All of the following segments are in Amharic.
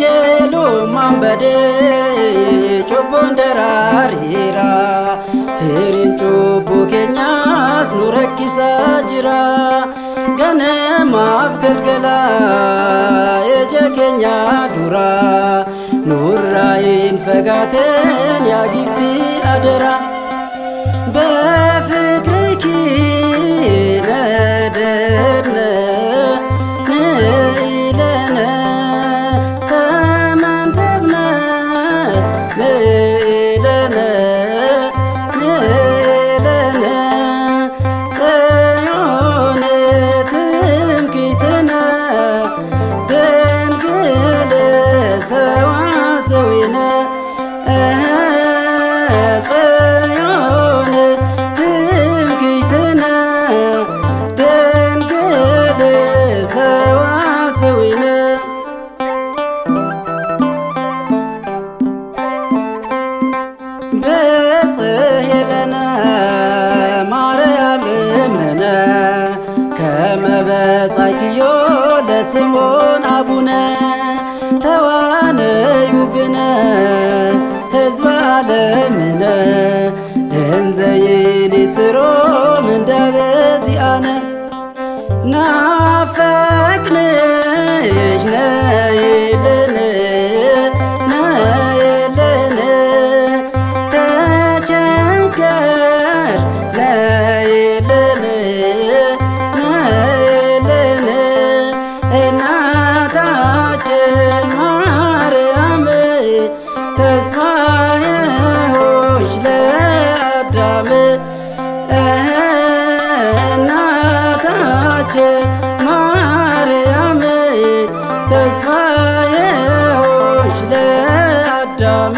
Angelo mambade chobon dararira Firin chobo kenyas nurakisa jira Ganamaaf galgala eja kenya dura Nurrain fagaten ya gifti adara Befkriki nadadna በጽሄለነ ማርያም እምነ ከመበጻኪዮ ለስሞን አቡነ ተዋነዩብነ ሕዝበ ዓለምነ እንዘይንጽሮ ምንደበዚአነ ናፈቅንሽ ነይልን ማርያም ተስፋዬ ሆሽ ለአዳም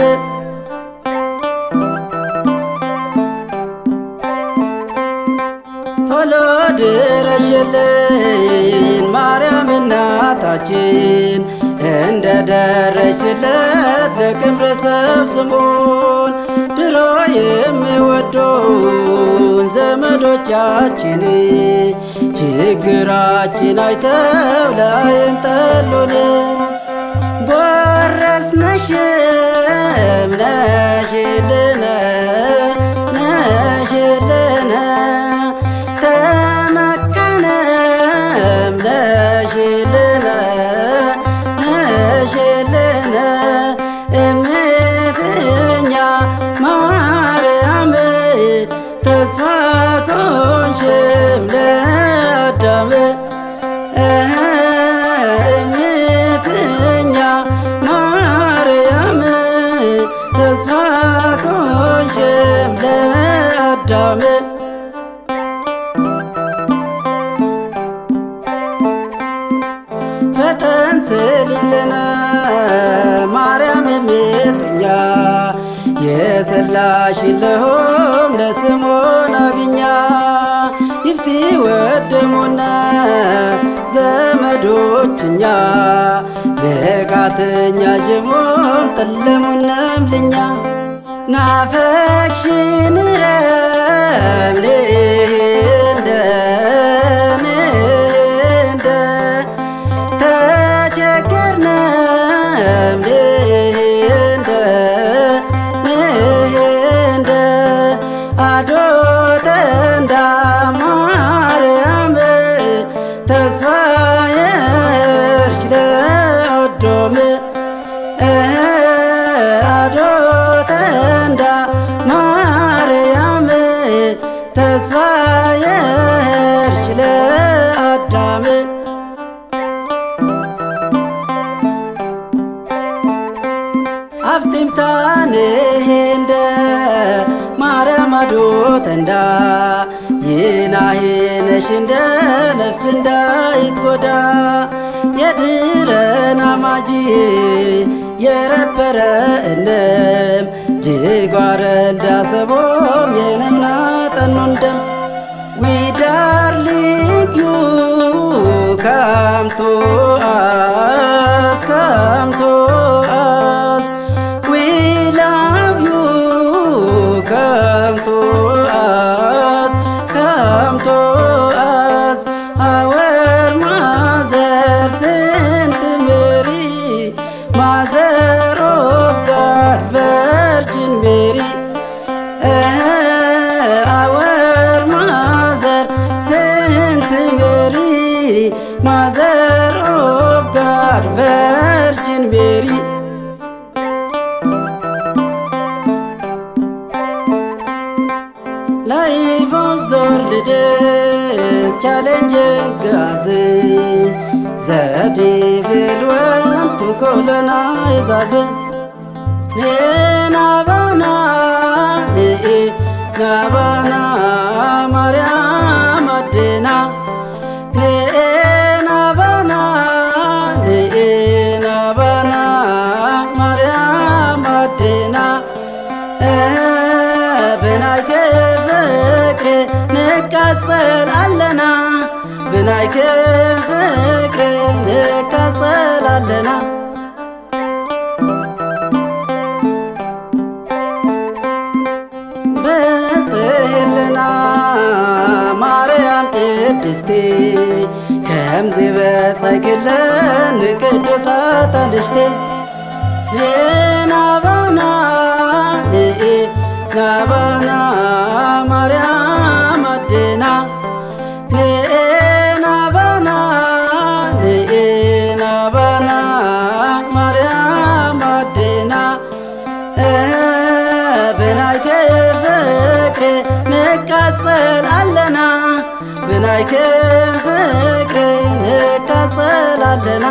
ቶሎ ድረሽልን ማርያም እናታችን እንደ ደረስለት ለክብረ ሰብስቦን ድሮ የሚወዱን ዘመዶቻችን ችግራችን አይተው ላይን ጠሉን ጎረስነሽም ነሽልነ ነሽልነ ተመከነም ነሽልነ ነሽልነ እምትኛ ማርያም ተስፋ ኮንሽም ለአዳም እምትኛ ማርያም ተስፋ ኮንሽም ለአዳም ፈጠን ስሊለነ ማርያም እምትኛ የሰላሽለሆም ለስሞን አብኛ ይፍቲ ወደሞነ ዘመዶችኛ በቃተኛ ጀሞን ጠለሙነም ልኛ ናፈቅሽን ረምኔ እንደ ተቸገርነም አዶተ እንዳ ማርያም ተስፋዬ እርሽ ለአዶም አዶተ እንዳ ማርያም ተስፋዬ እርሽ ለአዳም አፍጢምታንህ እንደ ማርያም አዶተ እንዳ ይናሄነሽ እንደ ነፍስ እንዳይትጎዳ የድረና ማጂ የረበረ እነም ጅጓረ እንዳሰቦም የነምና ጠኖን ደም ዊ ዳርሊንግ ዩ ካም ቱ አስ ካም ቱ አስ ዊ ላቭ ዩ ካም ቱ አስ ካም ቱ አስ አወር ማዘር ስንት ሜሪ ማዘር ኦፍ ጋድ ቨርጂን ሜሪ አወር ማዘር ሴንት ሜሪ ማዘር ኦፍ ጋድ ቨርጂን ሜሪ Life of Zorlides challenging Gazi. The devil went to colonize us. Nabana, Nabana, Maria Madina. Nabana, Nabana, Maria Madina. ብናይከ ፍቅር ንቃጸላለና ብናይከ ፍቅር ንቃጸላለና በጽሕልና ማርያም ቅድስቲ ከምዚ በጸግለን ቅዱሳት አንስቲ ናባና ናባና ማርያም አድና ናባና ናባና ማርያም አድና ብናይከ ፍቅር ንቃጸላለና ብናይከ ፍቅር ንቃጸላለና